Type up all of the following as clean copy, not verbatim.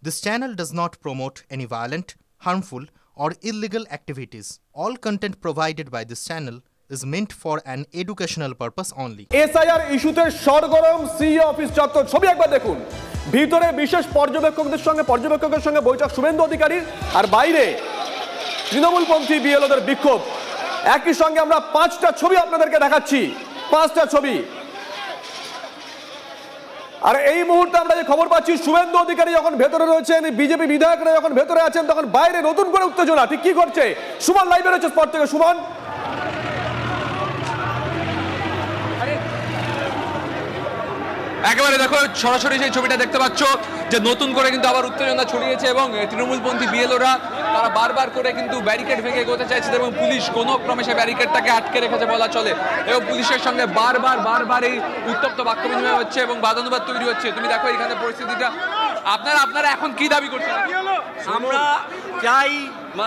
This channel does not promote any violent, harmful, or illegal activities. All content provided by this channel is meant for an educational purpose only. SIR ইস্যুতে সরগরম CEO office চত্বর ছবি একবার দেখুন। ভিতরে বিশেষ পর্যবেক্ষকের সঙ্গে বৈঠক শুভেন্দু অধিকারীর, আর বাইরে তৃণমূলপন্থী বিএলওদের বিক্ষোভ। একই সঙ্গে আমরা 5টা ছবি আপনাদেরকে দেখাচ্ছি, 5টা ছবি। আর এই মুহূর্তে আমরা যে খবর পাচ্ছি, শুভেন্দু অধিকারী যখন ভেতরে রয়েছেন, বিজেপি বিধায়করা যখন ভেতরে আছেন, তখন বাইরে নতুন করে উত্তেজনা। ঠিক কি করছে? সুমন লাইভে রয়েছে স্পট থেকে। সুমন, একেবারে দেখো সরাসরি সেই ছবিটা দেখতে পাচ্ছ যে নতুন করে কিন্তু আবার উত্তেজনা ছড়িয়েছে এবং তৃণমূলপন্থী বিএলওরা তারা বারবার করে কিন্তু ব্যারিকেড ভেঙে এগোতে চাইছে এবং পুলিশ কোনো ক্রমে সেই ব্যারিকেডটাকে আটকে রেখেছে বলা চলে এবং পুলিশের সঙ্গে বারবার এই উত্তপ্ত বাক্য বিনিময় হচ্ছে এবং বাদানুবাদ তৈরি হচ্ছে। তুমি দেখো এখানে পরিস্থিতিটা। আপনারা এখন কি দাবি করছেন? আমরা চাই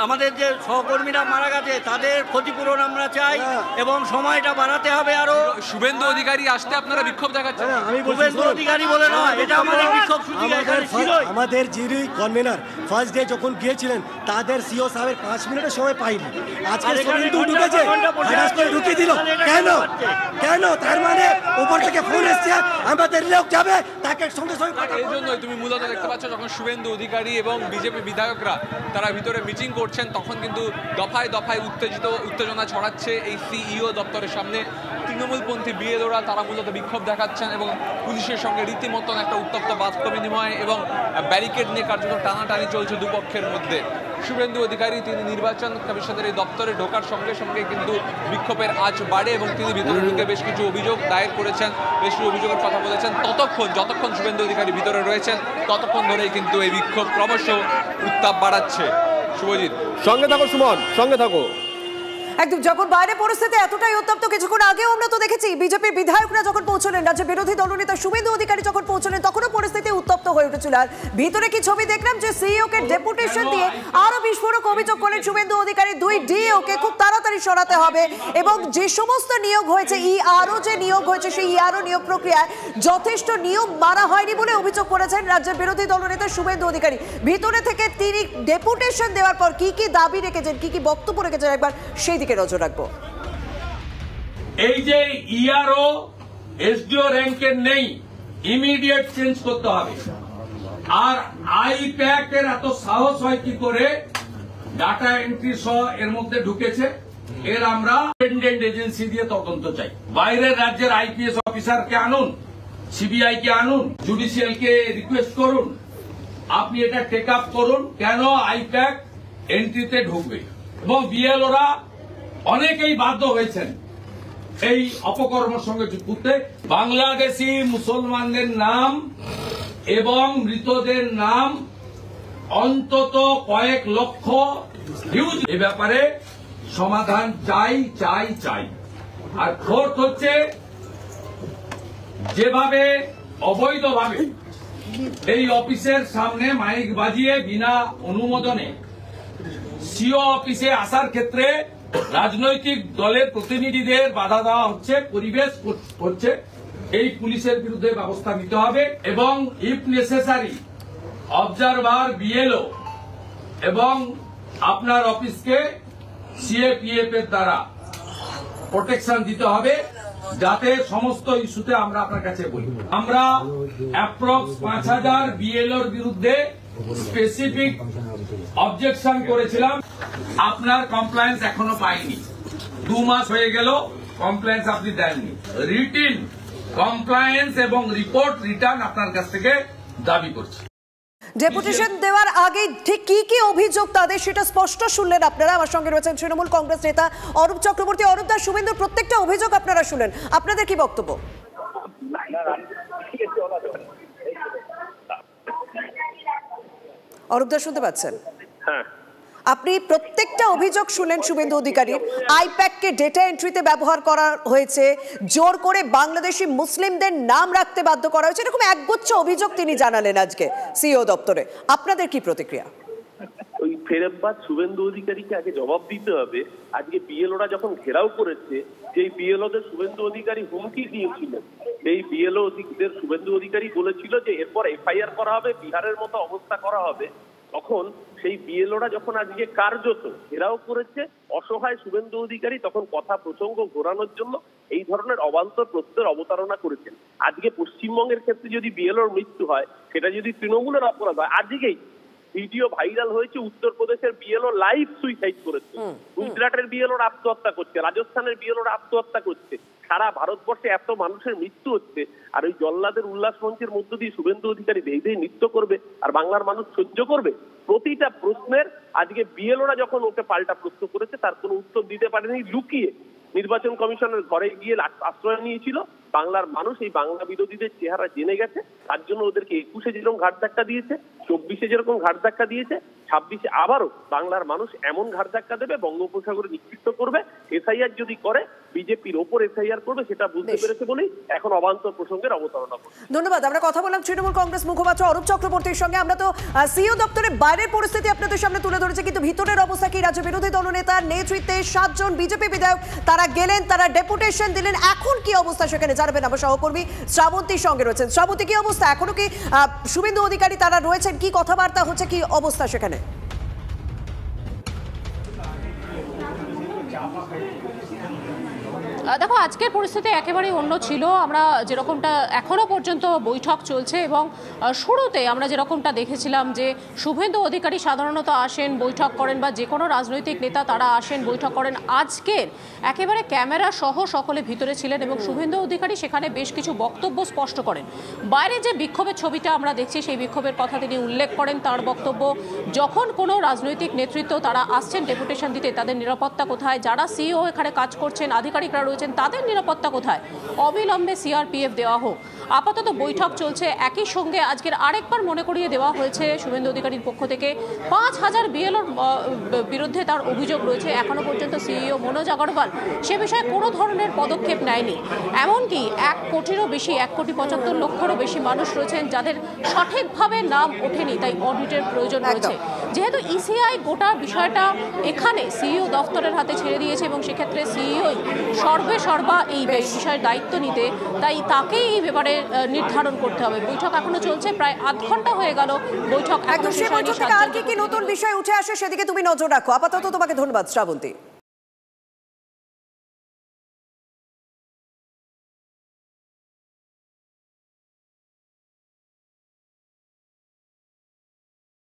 আমাদের যে সহকর্মীরা মারা গেছে তাদের ক্ষতিপূরণ আমরা চাই এবং সময়টা বাড়াতে হবে আরো। শুভেন্দু অধিকারী আসতে আপনারা বিক্ষোভ দেখাচ্ছেন? শুভেন্দু অধিকারী বলে নয়, এটা আমাদের বিক্ষোভ সূচি। আমাদের যিনি কনভেনার ফার্স্ট ডে যখন গিয়েছিলেন তাদের সিও সাহেবের 5 মিনিটের সময় পাইনি। আজকে শুভেন্দু ঢুকেছে, হাইরাস করে ঢুকিয়ে দিল। কেন? তার মানে উপর থেকে ফোন এসছে আমাদের লোক যাবে, তাকে সঙ্গে এই জন্যই তুমি মূলত দেখতে পাচ্ছ যখন শুভেন্দু অধিকারী এবং বিজেপি বিধায়করা তারা ভিতরে মিটিং করছেন, তখন কিন্তু দফায় উত্তেজনা ছড়াচ্ছে এই সিইও দপ্তরের সামনে। তৃণমূলপন্থী বিএলওরা তারা মূলত বিক্ষোভ দেখাচ্ছেন এবং পুলিশের সঙ্গে রীতিমতন একটা উত্তপ্ত বাক্য বিনিময় এবং ব্যারিকেড নিয়ে কার্যত টানাটানি চলছে দুপক্ষের মধ্যে। শুভেন্দু অধিকারী তিনি নির্বাচন কমিশনের এই দপ্তরে ঢোকার সঙ্গে সঙ্গে কিন্তু বিক্ষোভের আঁচ বাড়ে এবং তিনি ভিতরে ঢুকে বেশ কিছু অভিযোগ দায়ের করেছেন, বেশ কিছু অভিযোগের কথা বলেছেন। যতক্ষণ শুভেন্দু অধিকারী ভিতরে রয়েছেন ততক্ষণ ধরেই কিন্তু এই বিক্ষোভ ক্রমশ উত্তাপ বাড়াচ্ছে। শুভজিৎ, সঙ্গে থাকো সুমন, সঙ্গে থাকো। একদম যখন বাইরে পরিস্থিতি এতটাই উত্তপ্ত, কিছুক্ষণ আগেও আমরা তো দেখেছি বিজেপির বিধায়করা যখন পৌঁছলেন, রাজ্যের বিরোধী দলনেতা শুভেন্দু অধিকারী যখন পৌঁছলেন, তখনও পরিস্থিতি উত্তপ্ত হয়ে উঠেছিল। আর ভিতরে কি ছবি দেখলাম যে সিইও কে ডেপুটেশন দিয়ে আরো বিস্ফোরক অভিযোগ করলেন শুভেন্দু অধিকারী। 2 ডিও কে খুব তাড়াতাড়ি সরাতে হবে এবং যে সমস্ত নিয়োগ হয়েছে, ইআরও যে নিয়োগ হয়েছে, সেই ইআরও নিয়োগ প্রক্রিয়ায় যথেষ্ট নিয়ম মানা হয়নি বলে অভিযোগ করেছেন রাজ্যের বিরোধী দলনেতা শুভেন্দু অধিকারী। ভিতরে থেকে তিনি ডেপুটেশন দেওয়ার পর কি কি দাবি রেখেছেন, কি কি বক্তব্য রেখেছেন, একবার সেই দিকে নজর রাখবো। এই যে ইআরও এসডিও র্যাঙ্কের নেই, ইমিডিয়েট চেঞ্জ করতে হবে। আর আইপ্যাক এর এত সাহস হয় কি করে ডাটা এন্ট্রি সহ এর মধ্যে ঢুকেছে? এর আমরা ইন্ডিপেন্ডেন্ট এজেন্সি দিয়ে তদন্ত চাই। বাইরের রাজ্যের আইপিএস অফিসারকে আনুন, সিবিআই কে আনুন, জুডিশিয়াল কে রিকোয়েস্ট করুন, আপনি এটা টেক আপ করুন কেন আইপ্যাক এন্ট্রিতে ঢুকবে। এবং বিএলওরা অনেকেই বাধ্য হয়েছেন এই অপকর্মের সঙ্গে যুক্ত। বাংলাদেশি মুসলমানদের নাম এবং মৃতদের নাম অন্তত কয়েক লক্ষ হিউজ। এ ব্যাপারে সমাধান চাই। আর ফোর্থ হচ্ছে যেভাবে অবৈধভাবে এই অফিসের সামনে মাইক বাজিয়ে বিনা অনুমোদনে সিও অফিসে আসার ক্ষেত্রে রাজনৈতিক দলের প্রতিনিধিদের বাধা দেওয়া হচ্ছে, পরিবেশ হচ্ছে, এই পুলিশের বিরুদ্ধে ব্যবস্থা নিতে হবে এবং ইফ নেসেসারি অবজারভার বিএলও এবং আপনার অফিসকে সিএপিএফ এর দ্বারা প্রোটেকশন দিতে হবে, যাতে সমস্ত ইস্যুতে আমরা আপনার কাছে বলি। আমরা অ্যাপ্রক্স 5000 বিএলওর বিরুদ্ধে স্পেসিফিক অবজেকশন করেছিলাম। আপনার কমপ্লায়েন্স এখনো পাইনি, 2 মাস হয়ে গেল কমপ্লায়েন্স আপনি দেননি। রিটিন কমপ্লায়েন্স এবং রিপোর্ট রিটার্ন আপনার কাছ থেকে দাবি করছি। ডেপুটেশন দেওয়ার আগে ঠিক কি কি অভিযোগ তাদের সেটা স্পষ্ট শুনলেন আপনারা। আমার সঙ্গে রয়েছেন তৃণমূল কংগ্রেস নেতা অরূপ চক্রবর্তী। অরূপ দা, শুভেন্দুর প্রত্যেকটা অভিযোগ আপনারা শুনলেন, আপনাদের কি বক্তব্য? অরূপ দা শুনতে পাচ্ছেন? হ্যাঁ, আপনি প্রত্যেকটা অভিযোগ শুনলেন শুভেন্দু অধিকারীর। আইপ্যাককে ডেটা এন্ট্রিতে ব্যবহার করা হয়েছে, জোর করে বাংলাদেশি মুসলিমদের নাম রাখতে বাধ্য করা হয়েছে, এরকম একগুচ্ছ অভিযোগ তিনি জানালেন আজকে সিইও দপ্তরে। আপনাদের কি প্রতিক্রিয়া? ওই ফেরতবাদ শুভেন্দু অধিকারীকে আগে জবাব দিতে হবে। আজকে বিএলওরা যখন ঘেরাও করেছে, যেই বিএলওদের শুভেন্দু অধিকারী হুমকি দিয়েছিলেন, এই বিএলওদের শুভেন্দু অধিকারী বলেছিল যে এরপর এফআইআর করা হবে, বিহারের মতো অবস্থা করা হবে, তখন সেই বিএলওরা যখন আজকে কার্যত ঘেরাও করেছে অসহায় শুভেন্দু অধিকারী, তখন কথা প্রসঙ্গ ঘোরানোর জন্য এই ধরনের অবান্তর প্রশ্নের অবতারণা করেছেন। আজকে পশ্চিমবঙ্গের ক্ষেত্রে যদি বিএলওর মৃত্যু হয়, সেটা যদি তৃণমূলের অপরাধ হয়, আজকেই ভিডিও ভাইরাল হয়েছে উত্তরপ্রদেশের বিএলও লাইভ সুইসাইড করেছে, গুজরাটের বিএলওরা আত্মহত্যা করছে, রাজস্থানের বিএলওরা আত্মহত্যা করছে। সারা ভারতবর্ষে এত মানুষের মৃত্যু হচ্ছে, আর ওই জল্লাদের উল্লাস মঞ্চের মধ্য দিয়ে শুভেন্দু অধিকারী দেই নৃত্য করবে আর বাংলার মানুষ সহ্য করবে? প্রতিটা প্রশ্নের আজকে বিএলওরা যখন ওকে পাল্টা প্রশ্ন করেছে, তার কোনো উত্তর দিতে পারেনি, লুকিয়ে নির্বাচন কমিশনের ঘরে গিয়ে আশ্রয় নিয়েছিল। বাংলার মানুষ এই বাংলা বিরোধীদের চেহারা জেনে গেছে, তার জন্য ওদেরকে 21-এ যেরকম ঘাট ধাক্কা দিয়েছে, 24-এ যেরকম ঘাট ধাক্কা দিয়েছে, 26-এ আবারও বাংলার মানুষ এমন ঘাট ধাক্কা দেবে, বঙ্গোপসাগরে নিক্ষিপ্ত করবে। এসআইআর যদি করে, বিজেপির ওপর এসআইআর করবে, সেটা বুঝতে পেরেছে বলেই এখন অবান্তর প্রসঙ্গের অবতারণা করবে। ধন্যবাদ। আমরা কথা বললাম তৃণমূল কংগ্রেস মুখপাত্র অরূপ চক্রবর্তীর সঙ্গে। আমরা তো সিইও দপ্তরের বাইরের পরিস্থিতি আপনাদের সামনে তুলে ধরেছে, কিন্তু ভিতরের অবস্থা কি? রাজ্য বিরোধী দলনেতার নেতৃত্বে 7 জন বিজেপি বিধায়ক তারা গেলেন, তারা ডেপুটেশন দিলেন। এখন কি অবস্থা সেখানে জানাবেন আমার সহকর্মী শ্রাবন্তী সঙ্গে রয়েছেন। শ্রাবন্তী, কি অবস্থা? এখনো কি শুভেন্দু অধিকারী তারা রয়েছেন? কি কথাবার্তা হচ্ছে, কি অবস্থা সেখানে? দেখো, আজকের পরিস্থিতি একেবারেই অন্য ছিল। আমরা যেরকমটা এখনো পর্যন্ত বৈঠক চলছে, এবং শুরুতে আমরা যেরকমটা দেখেছিলাম যে শুভেন্দু অধিকারী সাধারণত আসেন, বৈঠক করেন, বা যে কোনো রাজনৈতিক নেতা তারা আসেন, বৈঠক করেন। আজকের একেবারে ক্যামেরা সহ সকলে ভিতরে ছিলেন, এবং শুভেন্দু অধিকারী সেখানে বেশ কিছু বক্তব্য স্পষ্ট করেন। বাইরে যে বিক্ষোভের ছবিটা আমরা দেখছি, সেই বিক্ষোভের কথা তিনি উল্লেখ করেন। তার বক্তব্য, যখন কোনো রাজনৈতিক নেতৃত্ব তারা আসছেন ডেপুটেশন দিতে, তাদের নিরাপত্তা কোথায়? যারা সিইও এখানে কাজ করছেন, আধিকারিকরা রয়েছেন, তাদের নিরাপত্তা কোথায়? অবিলম্বে সিআরপিএফ দেওয়া হোক। আপাতত বৈঠক চলছে। একই সঙ্গে আজকের আরেকবার মনে করিয়ে দেওয়া হয়েছে শুভেন্দু অধিকারীর পক্ষ থেকে 5000 বিএলওর বিরুদ্ধে তার অভিযোগ রয়েছে। এখনো পর্যন্ত সিইও মনোজ আগরওয়াল সে বিষয়ে কোনো ধরনের পদক্ষেপ নেয়নি। এমনকি 1 কোটিরও বেশি, 1,75,00,000-রও বেশি মানুষ রয়েছেন যাদের সঠিকভাবে নাম ওঠেনি, তাই অডিটের প্রয়োজন রয়েছে। যেহেতু ইসিআই গোটা বিষয়টা এখানে সিইও দফতরের হাতে ছেড়ে দিয়েছে, এবং সেক্ষেত্রে সিইও সর্বা এই বিষয়ের দায়িত্ব নিতে, তাই তাকেই এই ব্যাপারে নির্ধারণ করতে হবে। বৈঠক এখনো চলছে, প্রায় আধ ঘন্টা হয়ে গেল বৈঠক। একদম শেষ বৈঠক থেকে আর কি নতুন বিষয় উঠে আসে সেদিকে তুমি নজর রাখো। আপাতত তোমাকে ধন্যবাদ শ্রাবন্তী।